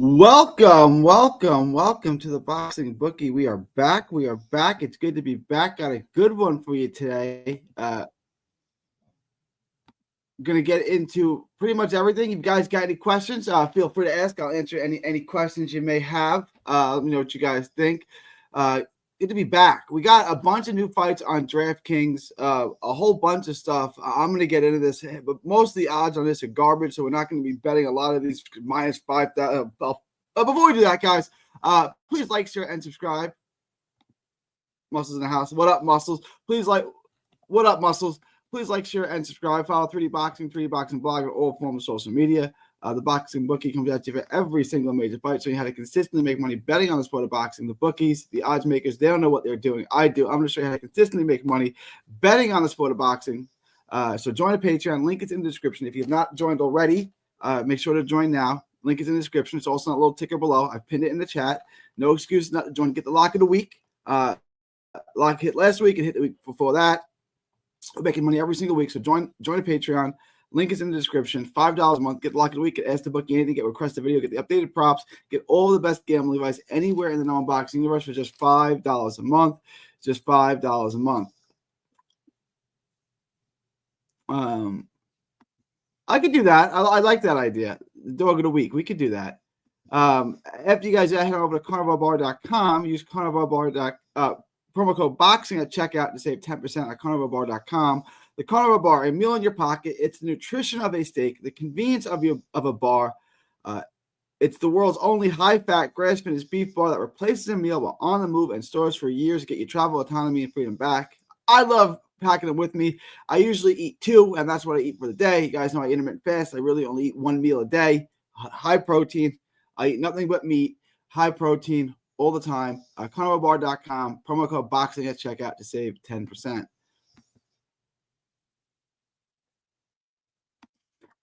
Welcome to the Boxing Bookie. We are back. It's good to be back. Got a good one for you today. Going to get into pretty much everything. If you guys got any questions, feel free to ask. I'll answer any questions you may have. Let me know what you guys think. Good to be back. We got a bunch of new fights on DraftKings, a whole bunch of stuff. I'm going to get into this, but most of the odds on this are garbage, so we're not going to be betting a lot of these minus 5,000. Before we do that, guys, please like, share, and subscribe. Muscles in the house. What up, Muscles? What up, Muscles? Please like, share, and subscribe. Follow 3D Boxing Blog on all forms of social media. The Boxing Bookie comes at you for every single major fight, so you how to consistently make money betting on the sport of boxing. The bookies, the odds makers, they don't know what they're doing. I do. I'm going to show you how to consistently make money betting on the sport of boxing. So join a Patreon. Link is in the description. If you have not joined already, make sure to join now. Link is in the description. It's also on a little ticker below. I've pinned it in the chat. No excuse not to join. Get the lock of the week. Lock hit last week and hit the week before that. We're making money every single week. So join a Patreon. Link is in the description. $5 a month. Get the lock of the week. Get asked to book anything. Get requested video. Get the updated props. Get all the best gambling advice anywhere in the non-boxing universe for just $5 a month. Just $5 a month. I could do that. I like that idea. The dog of the week. We could do that. After you guys head over to carnivalbar.com, use carnivalbar. Promo code BOXING at checkout to save 10% at carnivalbar.com. The Carnival Bar, a meal in your pocket. It's the nutrition of a steak, the convenience of a bar. It's the world's only high-fat, grass-finished beef bar that replaces a meal while on the move and stores for years to get your travel autonomy and freedom back. I love packing them with me. I usually eat 2, and that's what I eat for the day. You guys know I intermittent fast. I really only eat 1 meal a day. High protein. I eat nothing but meat. High protein all the time. Carnivalbar.com. Promo code BOXING at checkout to save 10%.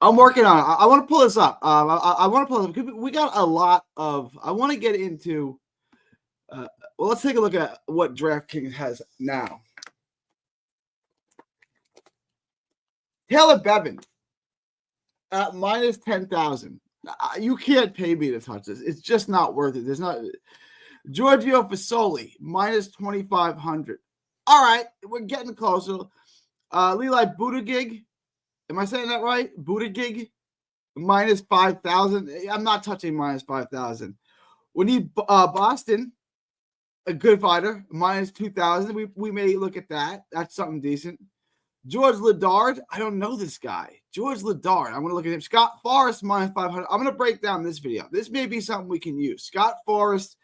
I'm working on it. I want to pull this up. I want to pull it up because we got a lot of. I want to get into. Well, let's take a look at what DraftKings has now. Taylor Bevan at minus 10,000. You can't pay me to touch this. It's just not worth it. There's not. Giorgio Fasoli minus 2,500. All right, we're getting closer. Lilai Buttigieg. Am I saying that right? Buttigieg minus 5,000. I'm not touching minus 5,000. We need Boston, a good fighter, minus 2,000. We may look at that. That's something decent. George Ledard. I don't know this guy. George Ledard. I'm going to look at him. Scott Forrest minus 500. I'm going to break down this video. This may be something we can use. Scott Forrest.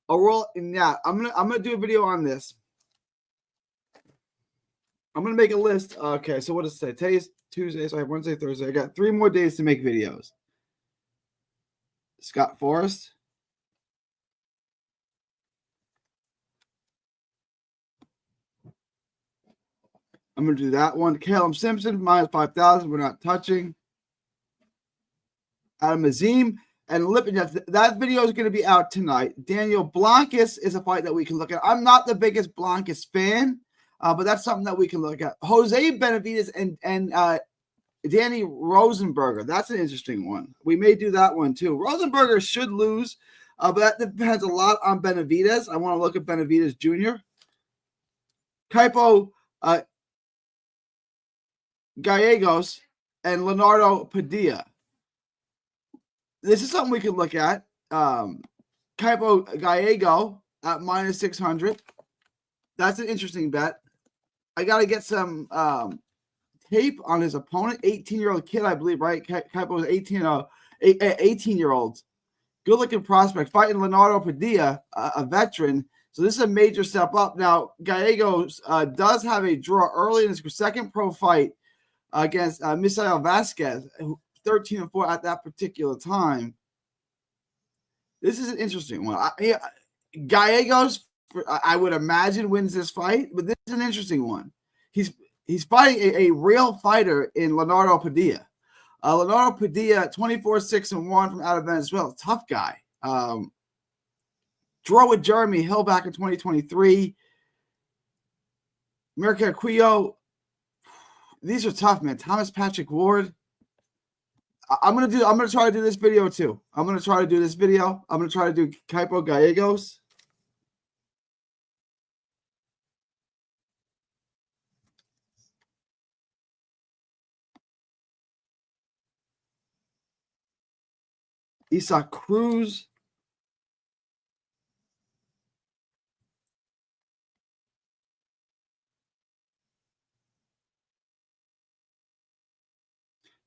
Yeah, I'm gonna do a video on this. I'm gonna make a list. Okay, so what does it say? Today's Tuesday, so I have Wednesday, Thursday. I got 3 more days to make videos. Scott Forrest. I'm gonna do that one. Callum Simpson minus 5,000. We're not touching. Adam Azim and Lipinov. That video is going to be out tonight. Daniel Blancas is a fight that we can look at. I'm not the biggest Blancas fan, but that's something that we can look at. Jose Benavidez and Danny Rosenberger. That's an interesting one. We may do that one too. Rosenberger should lose, but that depends a lot on Benavidez. I want to look at Benavidez Jr. Kaipo Gallegos and Leonardo Padilla. This is something we could look at. Kaipo Gallego at minus 600. That's an interesting bet. I got to get some tape on his opponent. 18-year-old kid, I believe, right? Kaipo is 18-year-old. Good-looking prospect. Fighting Leonardo Padilla, a veteran. So this is a major step up. Now, Gallegos does have a draw early in his second pro fight against Misael Vasquez, 13-4 at that particular time. This is an interesting one. Gallegos, I would imagine, wins this fight, but this is an interesting one. He's fighting a real fighter in Leonardo Padilla. Leonardo Padilla, 24-6-1 from out of Venezuela. Tough guy. Draw with Jeremy Hill back in 2023. Mercado Cuello. These are tough, man. Thomas Patrick Ward. I'm gonna try to do this video too. I'm gonna try to do this video. I'm gonna try to do Kaipo Gallegos. Isak Cruz.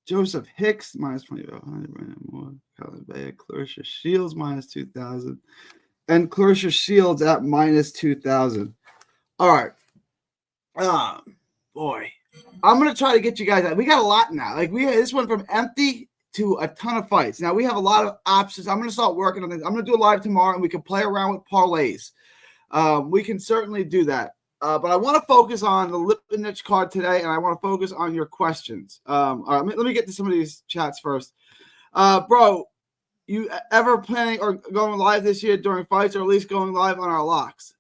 Joseph Hicks, minus 2,500. Brandon Moore. Colin Bay. Clarissa Shields, minus 2,000. And Clarissa Shields at minus 2,000. All right. Boy. I'm going to try to get you guys out. We got a lot now. Like, this went from empty to a ton of fights. Now, we have a lot of options. I'm going to start working on this. I'm going to do a live tomorrow, and we can play around with parlays. We can certainly do that. But I want to focus on the Lipinich card today, and I want to focus on your questions. All right, let me get to some of these chats first. Bro, you ever planning or going live this year during fights, or at least going live on our locks?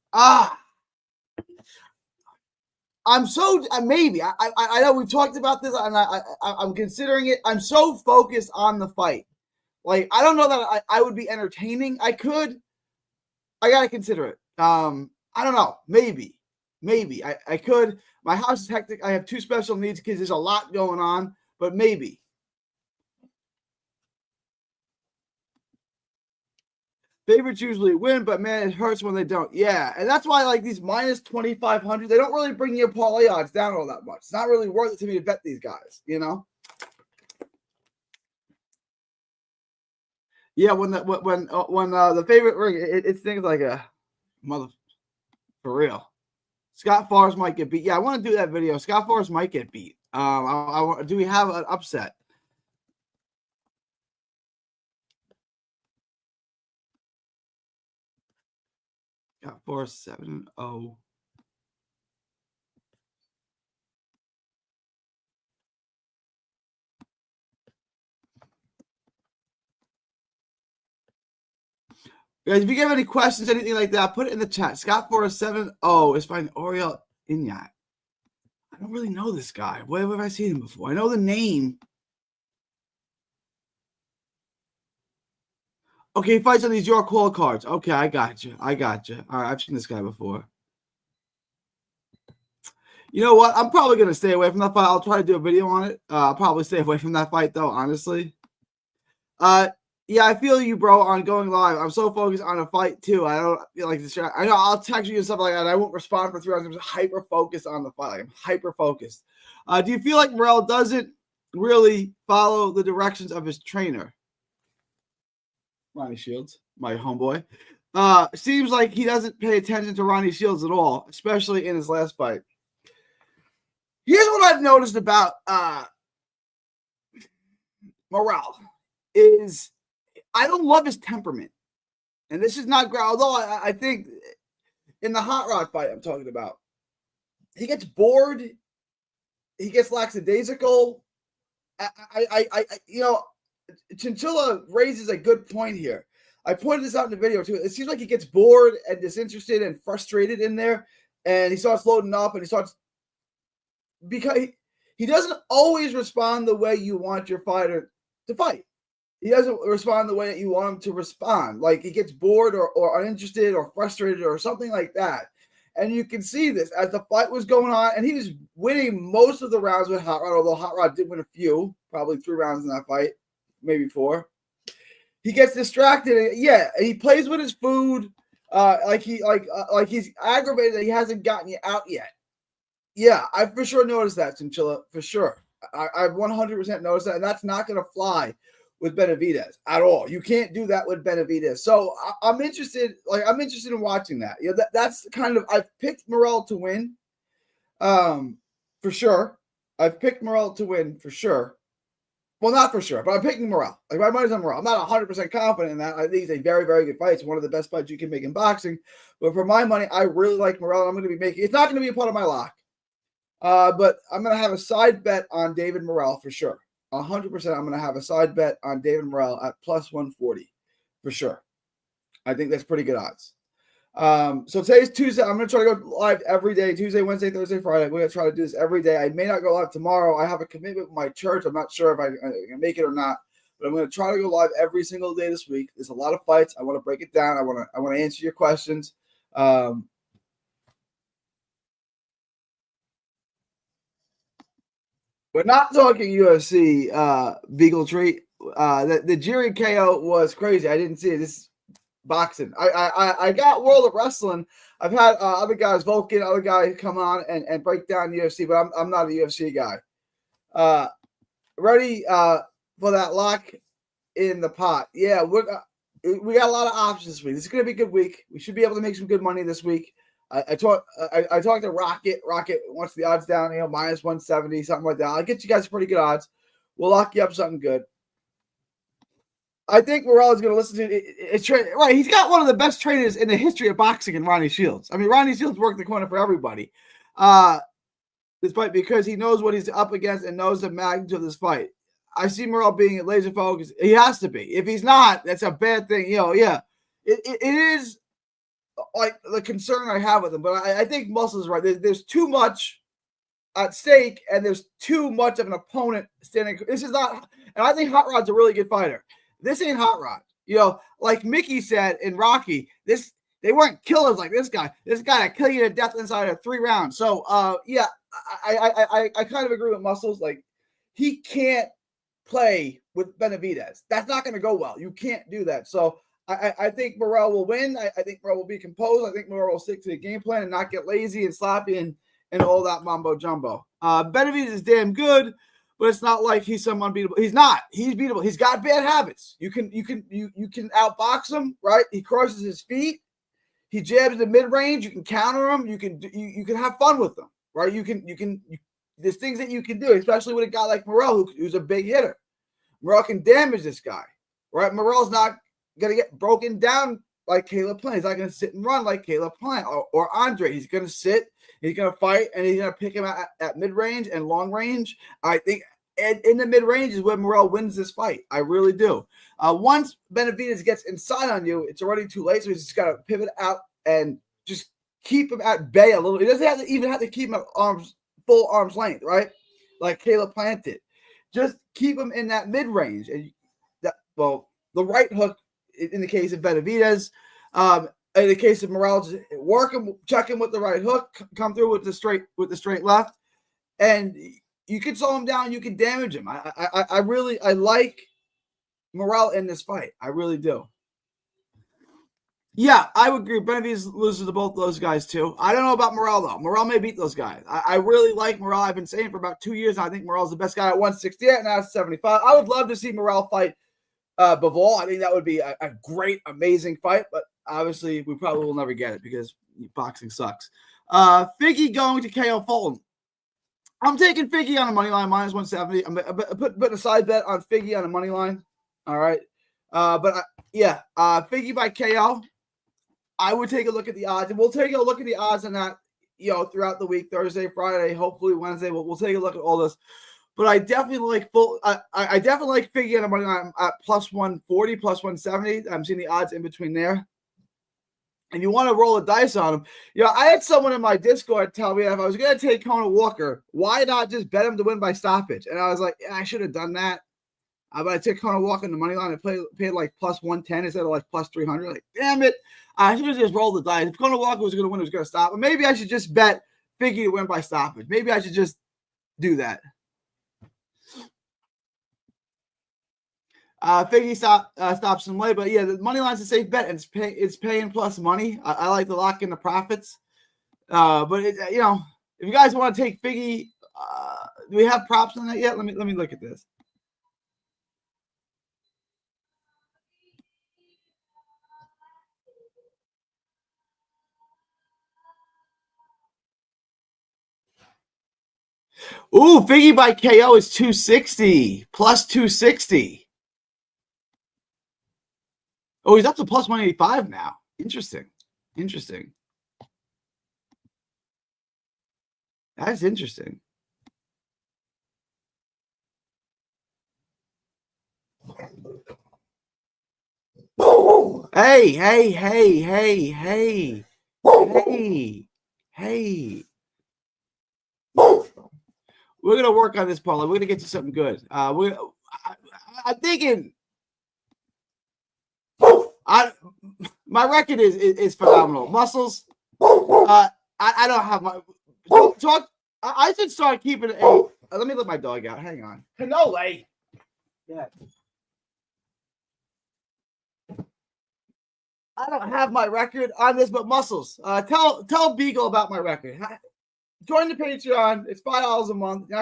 I'm so maybe I know we've talked about this, and I'm considering it. I'm so focused on the fight. Like, I don't know that I would be entertaining. I got to consider it. I don't know. Maybe I could. My house is hectic. I have 2 special needs kids. There's a lot going on, but maybe. Favorites usually win, but man, it hurts when they don't. Yeah, and that's why, like, these minus 2,500, they don't really bring your parlay odds down all that much. It's not really worth it to me to bet these guys, you know? Yeah, when the favorite ring, it's things like a mother for real. Scott Forrest might get beat. Yeah, I want to do that video. Scott Forrest might get beat. Do we have an upset? Scott Forrest 7-0. Guys, if you have any questions, anything like that, put it in the chat. Scott Forrest 7-0 is fighting Oriel Inyat. I don't really know this guy. Where have I seen him before? I know the name. Okay, he fights on these Your Call cards. Okay, I got you. All right, I've seen this guy before. You know what? I'm probably going to stay away from that fight. I'll try to do a video on it. I'll probably stay away from that fight, though, honestly. Yeah, I feel you, bro, on going live. I'm so focused on a fight, too. I don't feel like this. I know I'll text you and stuff like that. I won't respond for 3 hours. I'm just hyper-focused on the fight. Like, I'm hyper-focused. Do you feel like Morrell doesn't really follow the directions of his trainer? Ronnie Shields, my homeboy. Seems like he doesn't pay attention to Ronnie Shields at all, especially in his last fight. Here's what I've noticed about Morrell is I don't love his temperament. And this is not great, although I think in the Hot Rod fight I'm talking about, he gets bored. He gets lackadaisical. Chinchilla raises a good point here. I pointed this out in the video too. It seems like he gets bored and disinterested and frustrated in there, and he starts loading up, and he starts because he doesn't always respond the way you want your fighter to fight. He doesn't respond the way that you want him to respond. Like, he gets bored or uninterested or frustrated or something like that. And you can see this as the fight was going on, and he was winning most of the rounds with Hot Rod, although Hot Rod did win a few, probably 3 rounds in that fight, maybe 4. He gets distracted. And he plays with his food, like he's aggravated that he hasn't gotten you out yet. Yeah, I for sure noticed that, Chinchilla, for sure. I've 100% noticed that, and that's not going to fly with Benavidez at all. You can't do that with Benavidez. So I'm interested. I'm interested in watching that. That's kind of. I've picked Morrell to win, for sure. I've picked Morrell to win for sure. Well, not for sure, but I'm picking Morrell. Like, my money's on Morrell. I'm not 100% confident in that. I think it's a very, very good fight. It's one of the best fights you can make in boxing. But for my money, I really like Morrell. I'm going to be making. It's not going to be a part of my lock, but I'm going to have a side bet on David Morrell for sure. 100%. I'm going to have a side bet on David Morrell at plus 140 for sure. I think that's pretty good odds. So today's Tuesday. I'm going to try to go live every day, Tuesday, Wednesday, Thursday, Friday. I'm going to try to do this every day. I may not go live tomorrow. I have a commitment with my church. I'm not sure if I can make it or not. but I'm going to try to go live every single day this week. There's a lot of fights. I want to break it down. I want to answer your questions. We're not talking UFC Beagle Treat. The Jiri KO was crazy. I didn't see it. This boxing. I got World of Wrestling. I've had other guys, Vulcan, other guys come on and break down the UFC, but I'm not a UFC guy. Ready for that lock in the pot? Yeah, we got a lot of options this week. This is going to be a good week. We should be able to make some good money this week. I talked to Rocket. Rocket wants the odds down, minus 170, something like that. I'll get you guys pretty good odds. We'll lock you up something good. I think we're always going to listen to it. Right, he's got one of the best trainers in the history of boxing in Ronnie Shields. I mean, Ronnie Shields worked the corner for everybody. This fight because he knows what he's up against and knows the magnitude of this fight. I see Morrell being laser focused. He has to be. If he's not, that's a bad thing. It is like the concern I have with him. But I think Muscle's right. There's too much at stake, and there's too much of an opponent standing. This is not, and I think Hot Rod's a really good fighter. This ain't Hot Rod. Like Mickey said in Rocky, they weren't killers like this guy. This guy will kill you to death inside of 3 rounds. So I kind of agree with Muscles. Like, he can't play with Benavidez. That's not going to go well. You can't do that. So I think Morrell will win. I think Morrell will be composed. I think Morrell will stick to the game plan and not get lazy and sloppy and all that mumbo jumbo. Benavidez is damn good, but it's not like he's some unbeatable. He's not. He's beatable. He's got bad habits. You can outbox him, right? He crosses his feet. He jabs the mid range. You can counter him. You can have fun with him, right? There's things that you can do, especially with a guy like Morrell, who's a big hitter. Morrell can damage this guy, right? Morrell's not gonna get broken down like Caleb Plant. He's not gonna sit and run like Caleb Plant or Andre. He's gonna sit. He's gonna fight, and he's gonna pick him at mid range and long range. I think. And in the mid range is where Morrell wins this fight. I really do. Once Benavidez gets inside on you, it's already too late. So he's just got to pivot out and just keep him at bay a little. He doesn't even have to keep him at full arm's length, right? Like Caleb Plant did. Just keep him in that mid range. And the right hook in the case of Benavidez. In the case of Morrell, just work him, check him with the right hook, come through with the straight left, and you can slow him down. You can damage him. I like Morrell in this fight. I really do. Yeah, I would agree. Benavidez loses to both those guys too. I don't know about Morrell though. Morrell may beat those guys. I really like Morrell. I've been saying for about 2 years. I think Morrell's the best guy at 168 and now at 75. I would love to see Morrell fight Bivol. I think that would be a great, amazing fight. But obviously, we probably will never get it because boxing sucks. Figgy going to KO Fulton. I'm taking Figgy on a money line, minus 170. I'm putting a side bet on Figgy on a money line. All right. Figgy by KO. I would take a look at the odds, and we'll take a look at the odds on that, throughout the week, Thursday, Friday, hopefully Wednesday. We'll take a look at all this. But I definitely like I definitely like Figgy on a money line at plus 140, plus 170. I'm seeing the odds in between there. And you want to roll the dice on him. I had someone in my Discord tell me if I was going to take Conor Walker, why not just bet him to win by stoppage? And I was like, I should have done that. But I took Conor Walker in the money line and paid like plus 110 instead of like plus 300. Like, damn it. I should have just rolled the dice. If Conor Walker was going to win, he was going to stop. But maybe I should just bet Figgy to win by stoppage. Maybe I should just do that. Figgy stops him late, but the money line's a safe bet, and it's paying plus money. I like to lock in the profits. But if you guys want to take Figgy, do we have props on that yet? Let me look at this. Ooh, Figgy by KO is 260 plus 260. Oh, he's up to plus 185 now. Interesting. That's interesting. Hey. We're going to work on this, Paula. We're going to get you something good. I'm thinking. My record is phenomenal. Muscles. I don't have my talk. I should start keeping a. Let me let my dog out. Hang on. Canole. Yeah. I don't have my record on this, but muscles. Tell Beagle about my record. Join the Patreon. It's $5 a month. You're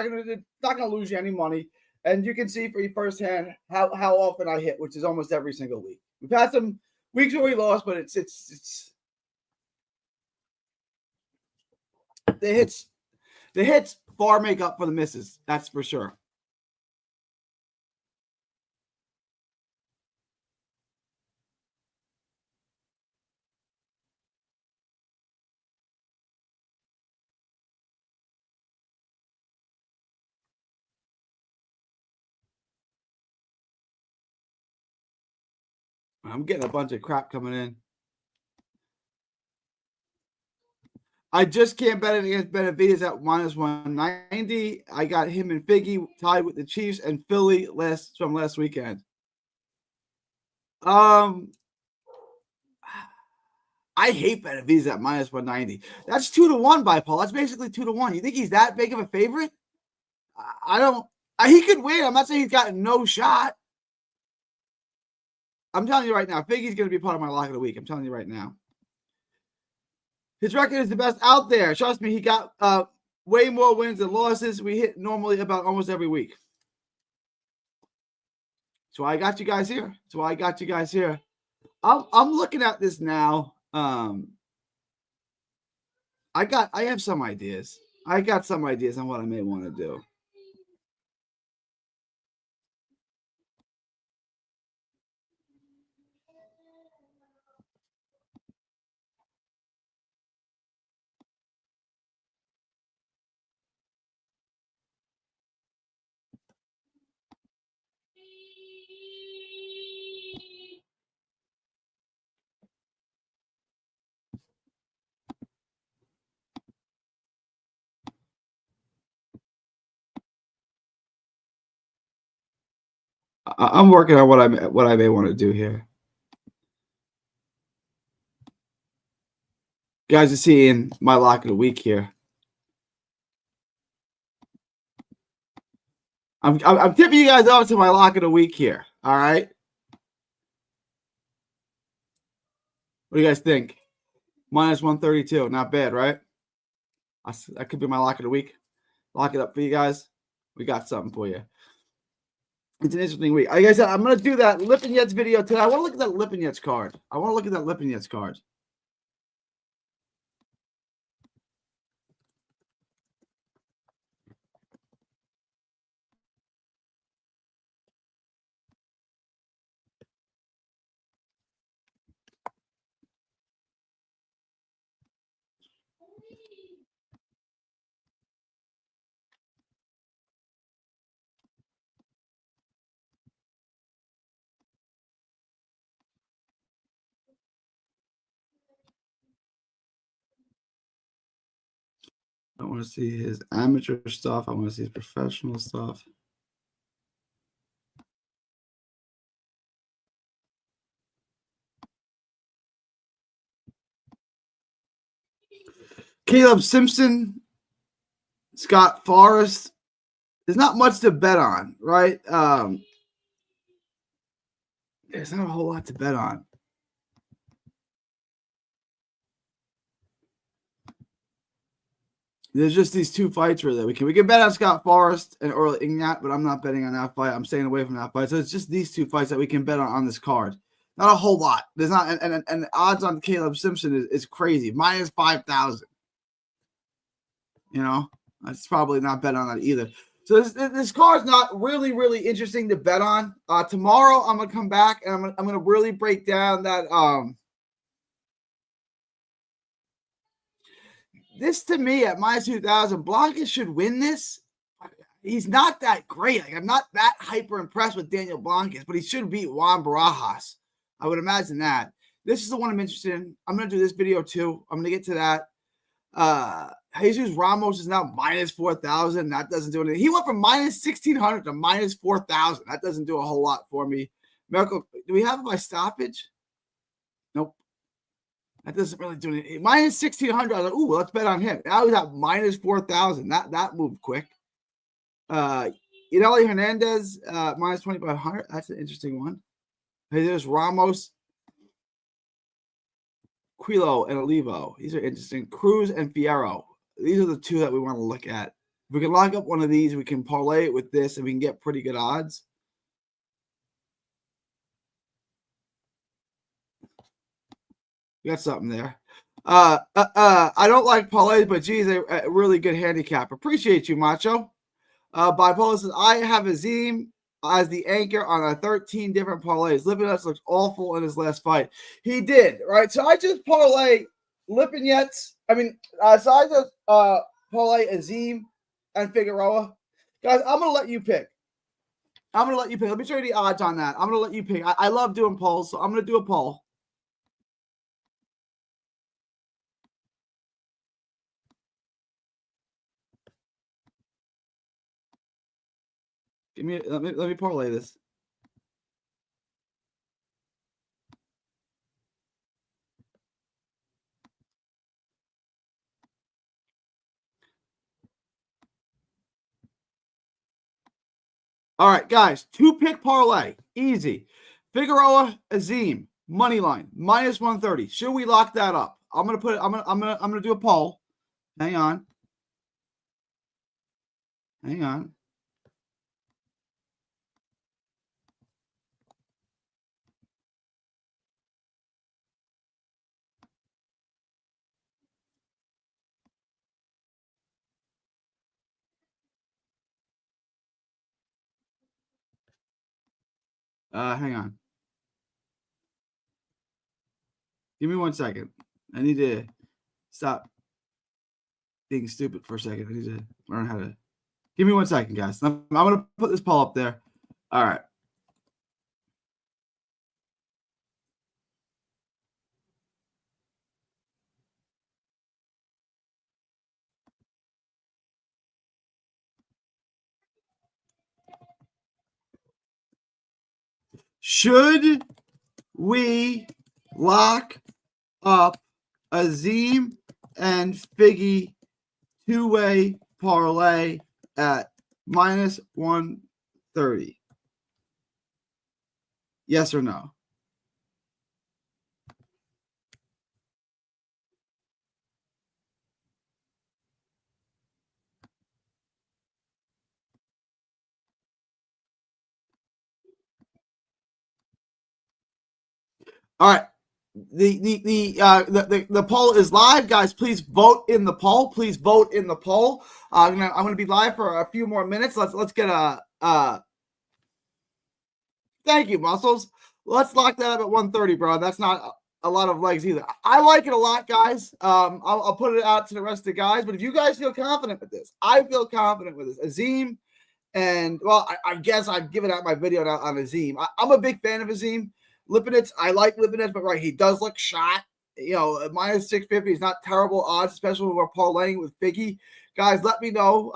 not gonna lose you any money, and you can see for you firsthand how often I hit, which is almost every single week. We've had some weeks where we lost, but it's the hits far make up for the misses. That's for sure. I'm getting a bunch of crap coming in. I just can't bet it against Benavidez at -190. I got him and Figgy tied with the Chiefs and Philly from last weekend. I hate Benavidez at -190. That's 2-1 by Paul. That's basically 2-1. You think he's that big of a favorite? I don't. He could win. I'm not saying he's got no shot. I'm telling you right now, Figgy's going to be part of my lock of the week. I'm telling you right now. His record is the best out there. Trust me, he got way more wins than losses. We hit normally about almost every week. So I got you guys here. I'm looking at this now. I have some ideas. I got some ideas on what I may want to do. I'm working on what I may want to do here. You guys are seeing my lock of the week here. I'm tipping you guys off to my lock of the week here. All right. What do you guys think? -132. Not bad, right? That could be my lock of the week. Lock it up for you guys. We got something for you. It's an interesting week. Like I said, I'm going to do that Lipinets video today. I want to look at that Lipinets card. I want to see his amateur stuff. I want to see his professional stuff. Caleb Simpson, Scott Forrest. There's not much to bet on, right? There's not a whole lot to bet on. There's just these two fights really. We can bet on Scott Forrest and Earl Ignat, but I'm not betting on that fight. I'm staying away from that fight. So it's just these two fights that we can bet on this card. Not a whole lot. There's not, and the odds on Caleb Simpson is crazy. -5,000. You know, it's probably not bet on that either. So this card's not really interesting to bet on. Tomorrow I'm gonna come back and I'm gonna really break down that. This to me at -2,000, Blanca should win this. He's not that great. Like, I'm not that hyper impressed with Daniel Blancas, but he should beat Juan Barajas. I would imagine that. This is the one I'm interested in. I'm going to do this video too. I'm going to get to that. Jesus Ramos is now minus 4,000. That doesn't do anything. He went from minus 1,600 to minus 4,000. That doesn't do a whole lot for me. Miracle, do we have it by stoppage? Nope. That doesn't really do anything. Minus 1,600. I was like, ooh, let's bet on him. Now he's at minus 4,000. That moved quick. Yaneli Hernandez, minus 2,500. That's an interesting one. Jesus Ramos, Quilo, and Olivo. These are interesting. Cruz and Fierro. These are the two that we want to look at. If we can lock up one of these, we can parlay it with this, and we can get pretty good odds. We got something there. I don't like parlays, but geez, a really good handicap. Appreciate you, Macho. Bipolar says, I have Azim as the anchor on 13 different parlays. Lipinets looks awful in his last fight. He did, right? So I just parlay Lipinets. So I just parlay Azim and Figueroa. Guys, I'm going to let you pick. Let me show you the odds on that. I'm going to let you pick. I love doing polls, so I'm going to do a poll. Let me parlay this. All right, guys, 2-pick parlay, easy. Figueroa, Azim, money line, minus 130. Should we lock that up? I'm gonna do a poll. Hang on. Hang on. Give me 1 second. I need to stop being stupid for a second. I need to learn how to. Give me 1 second, guys. I'm going to put this poll up there. All right. Should we lock up Azim and Figgy two-way parlay at minus 130? Yes or no? All right. The poll is live, guys. Please vote in the poll. I'm gonna be live for a few more minutes. Let's get thank you, Muscles. Let's lock that up at 130, bro. That's not a lot of legs either. I like it a lot, guys. I'll put it out to the rest of the guys. But if you guys feel confident with this, I feel confident with this. Azim, and well, I guess I've given out my video now on Azim. I'm a big fan of Azim. Lipinets, I like Lipinets, but right, he does look shot. Minus 650 is not terrible odds, especially when we're parlaying with Figgy. Guys, let me know.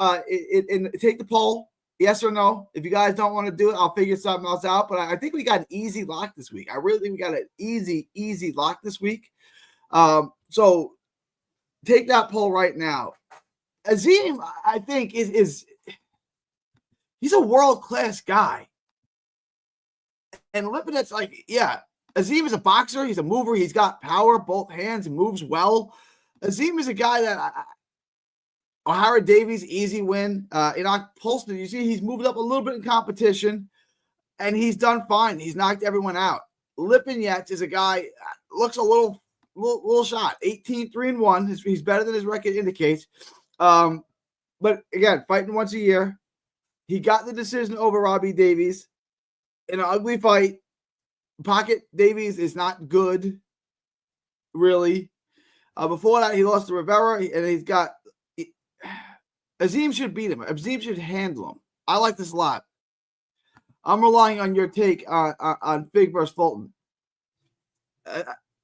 Take the poll, yes or no. If you guys don't want to do it, I'll figure something else out. But I think we got an easy lock this week. I really think we got an easy lock this week. So take that poll right now. Azim, I think, is he's a world-class guy. And Lipinets, Azim is a boxer. He's a mover. He's got power, both hands, moves well. Azim is a guy that O'Hara Davies, easy win. Polston, you see he's moved up a little bit in competition, and he's done fine. He's knocked everyone out. Lipinets is a guy, looks a little shot. 18-3-1. He's better than his record indicates. But again, fighting once a year. He got the decision over Robbie Davies in an ugly fight. Pocket Davies is not good, really. Before that, he lost to Rivera, and he's got Azim should beat him. Azim should handle him. I like this a lot. I'm relying on your take on Fig versus Fulton.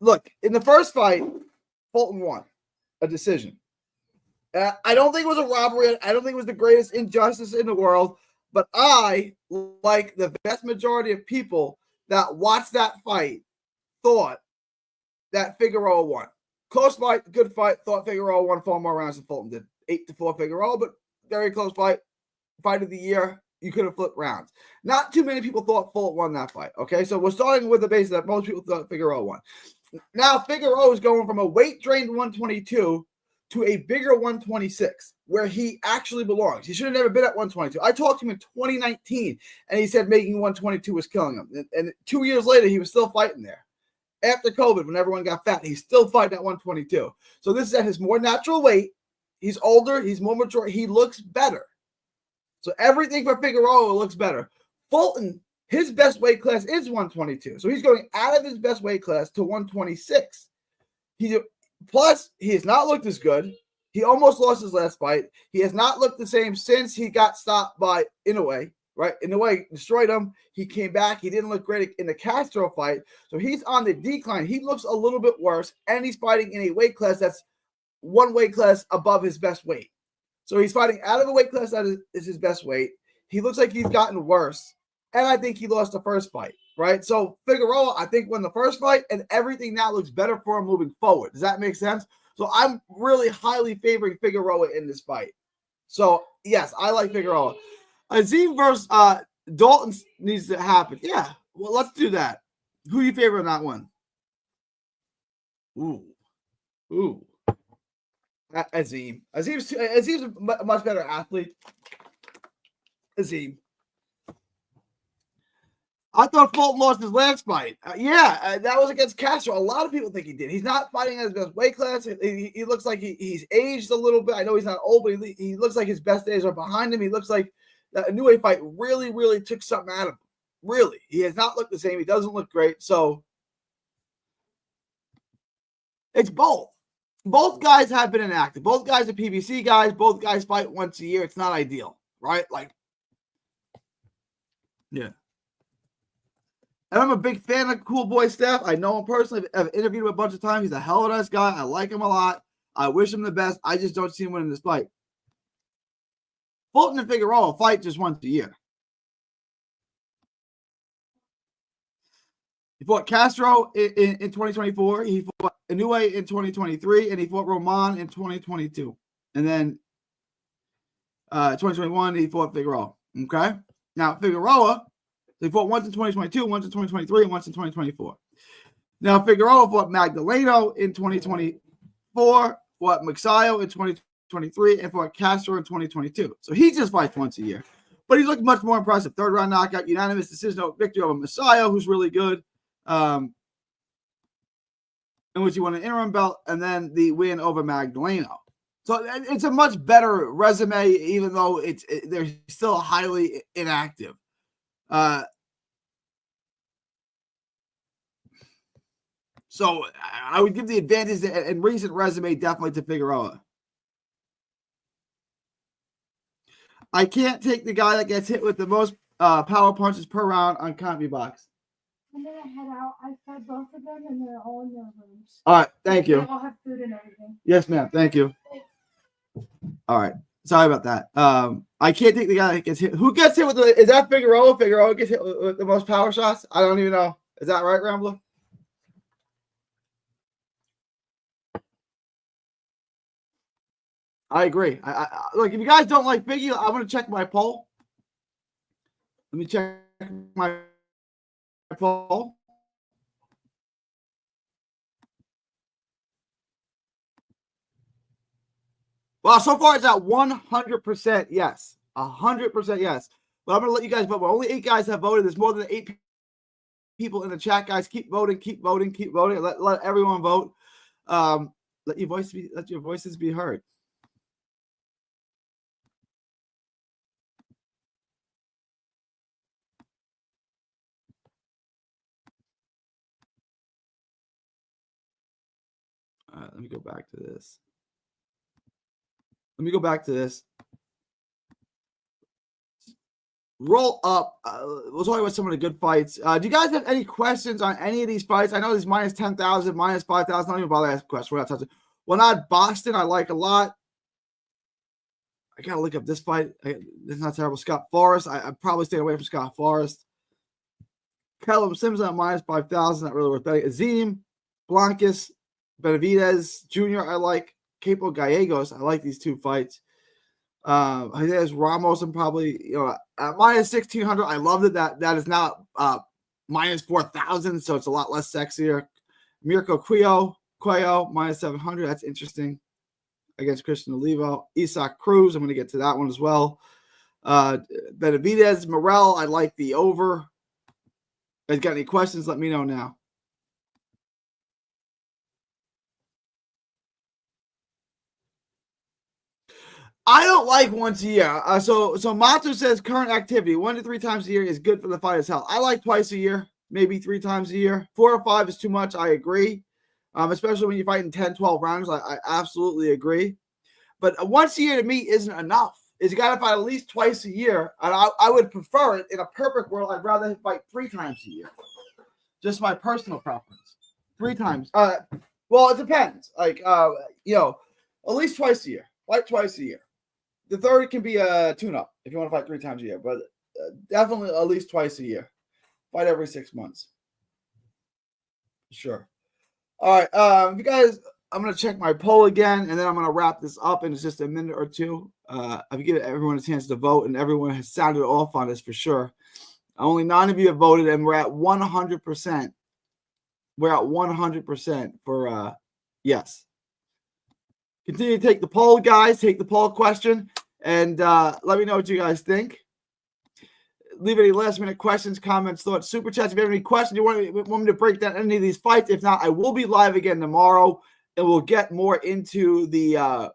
Look, in the first fight, Fulton won a decision. I don't think it was a robbery. I don't think it was the greatest injustice in the world. But I, like the vast majority of people that watched that fight, thought that Figueroa won. Close fight, good fight. Thought Figueroa won 4 more rounds than Fulton did. 8-4 Figueroa, but very close fight. Fight of the year. You could have flipped rounds. Not too many people thought Fulton won that fight. Okay, so we're starting with the basis that most people thought Figueroa won. Now Figueroa is going from a weight-drained 122 to a bigger 126, where he actually belongs. He should have never been at 122. I talked to him in 2019, and he said making 122 was killing him. And 2 years later, he was still fighting there. After COVID, when everyone got fat, he's still fighting at 122. So this is at his more natural weight. He's older. He's more mature. He looks better. So everything for Figueroa looks better. Fulton, his best weight class is 122. So he's going out of his best weight class to 126. Plus, he has not looked as good. He almost lost his last fight. He has not looked the same since he got stopped by Inoue, right? Inoue destroyed him. He came back. He didn't look great in the Castro fight. So he's on the decline. He looks a little bit worse, and he's fighting in a weight class that's one weight class above his best weight. So he's fighting out of a weight class that is his best weight. He looks like he's gotten worse, and I think he lost the first fight, right? So Figueroa, I think, won the first fight, and everything now looks better for him moving forward. Does that make sense? So I'm really highly favoring Figueroa in this fight. So, yes, I like Figueroa. Azim versus Dalton needs to happen. Yeah, well, let's do that. Who you favor in that one? Ooh. Azim. Azim's a much better athlete. Azim. I thought Fulton lost his last fight. That was against Castro. A lot of people think he did. He's not fighting at his best weight class. He looks like he's aged a little bit. I know he's not old, but he looks like his best days are behind him. He looks like that Inoue fight really, really took something out of him. Really. He has not looked the same. He doesn't look great. So it's both. Both guys have been inactive. Both guys are PBC guys. Both guys fight once a year. It's not ideal, right? Yeah. And I'm a big fan of Cool Boy Steph. I know him personally. I've interviewed him a bunch of times. He's a hell of a nice guy. I like him a lot. I wish him the best. I just don't see him winning this fight. Fulton and Figueroa fight just once a year. He fought Castro in 2024. He fought Inoue in 2023, and he fought Roman in 2022. And then 2021, he fought Figueroa. Okay? Now, Figueroa, they fought once in 2022, once in 2023, and once in 2024. Now, Figueroa fought Magdaleno in 2024, fought Maxayo in 2023, and fought Castro in 2022. So he just fights once a year. But he's looking much more impressive. Third round knockout, unanimous decision victory over Maxayo, who's really good. In which he won an interim belt, and then the win over Magdaleno. So it's a much better resume, even though they're still highly inactive. So I would give the advantage in recent resume definitely to Figueroa. I can't take the guy that gets hit with the most power punches per round on CompuBox. I'm gonna head out. I fed both of them, and they're all in their rooms. All right, thank you. They all have food and everything. Yes, ma'am. Thank you. All right, sorry about that. I can't take the guy that gets hit. Who gets hit with is that Figueroa? Figueroa gets hit with the most power shots. I don't even know. Is that right, Rambler? I agree. Look, if you guys don't like Biggie, I'm gonna check my poll. Let me check my poll. Well, so far it's at 100% yes. 100% yes. But I'm going to let you guys vote. Well, only 8 guys have voted. There's more than 8 people in the chat, guys. Keep voting, keep voting, keep voting. Let everyone vote. Let your voices be heard. Let me go back to this. Roll up. We'll talk about some of the good fights. Do you guys have any questions on any of these fights? I know there's minus 10,000, minus 5,000. Don't even bother asking questions. We're not touching. Well, not Boston. I like a lot. I gotta look up this fight. This is not terrible. Scott Forrest. I'd probably stay away from Scott Forrest. Callum Simpson at minus 5,000. Not really worth betting. Azim, Blancas, Benavidez Jr. I like. Capo Gallegos. I like these two fights. Jose Ramos. I'm probably at minus 1,600. I love that is now minus 4,000, so it's a lot less sexier. Mirko Cuello minus 700. That's interesting. Against Christian Olivo. Isaac Cruz. I'm going to get to that one as well. Benavidez Morel. I like the over. If you got any questions, let me know now. I don't like once a year. So Mato says current activity 1 to 3 times a year is good for the fighter's health. I like twice a year, maybe 3 times a year. 4 or 5 is too much. I agree. Especially when you're fighting 10, 12 rounds. I absolutely agree. But once a year to me isn't enough. You got to fight at least twice a year. And I would prefer it in a perfect world. I'd rather fight 3 times a year. Just my personal preference. 3 times. Well, it depends. Like, at least twice a year. Fight twice a year. The third can be a tune-up if you want to fight 3 times a year. But definitely at least twice a year. Fight every 6 months. Sure. All right, you guys, I'm going to check my poll again, and then I'm going to wrap this up in just a minute or two. I've given everyone a chance to vote, and everyone has sounded off on this for sure. Only 9 of you have voted, and we're at 100%. We're at 100% for yes. Continue to take the poll, guys. Take the poll question, and let me know what you guys think. Leave any last-minute questions, comments, thoughts, super chats. If you have any questions, you want me to break down any of these fights. If not, I will be live again tomorrow, and we'll get more into the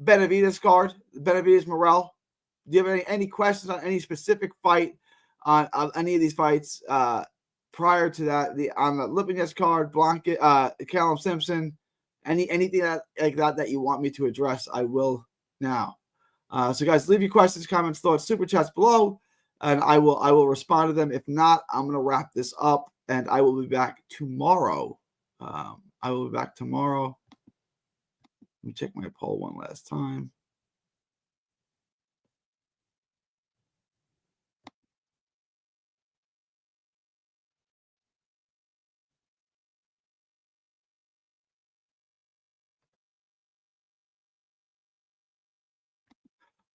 Benavidez card, Benavidez Morel. Do you have any questions on any specific fight on any of these fights prior to that? On the Lipinets card, Blanca, Callum Simpson, anything like that you want me to address, I will now. So, guys, leave your questions, comments, thoughts, super chats below. And I will respond to them. If not, I'm going to wrap this up, and I will be back tomorrow. Let me check my poll one last time.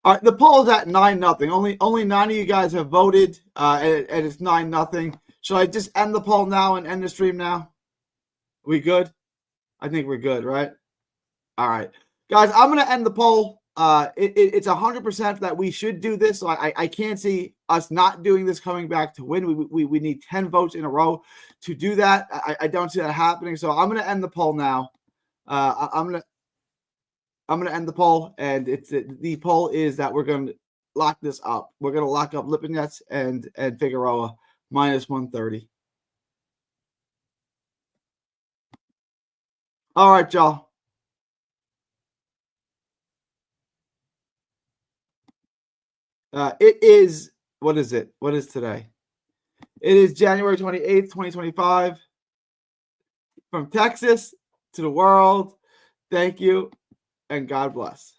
All right, the poll is at 9-0. Only 9 of you guys have voted, and it's 9-0. Should I just end the poll now and end the stream now? We good? I think we're good, right? All right, guys, I'm going to end the poll. It's 100% that we should do this. So I can't see us not doing this coming back to win. We need 10 votes in a row to do that. I don't see that happening. So I'm going to end the poll now. I'm going to end the poll, and the poll is that we're going to lock this up. We're going to lock up Lipinets and Figueroa minus 130. All right, y'all. It is, what is it? What is today? It is January 28th, 2025. From Texas to the world, thank you, and God bless.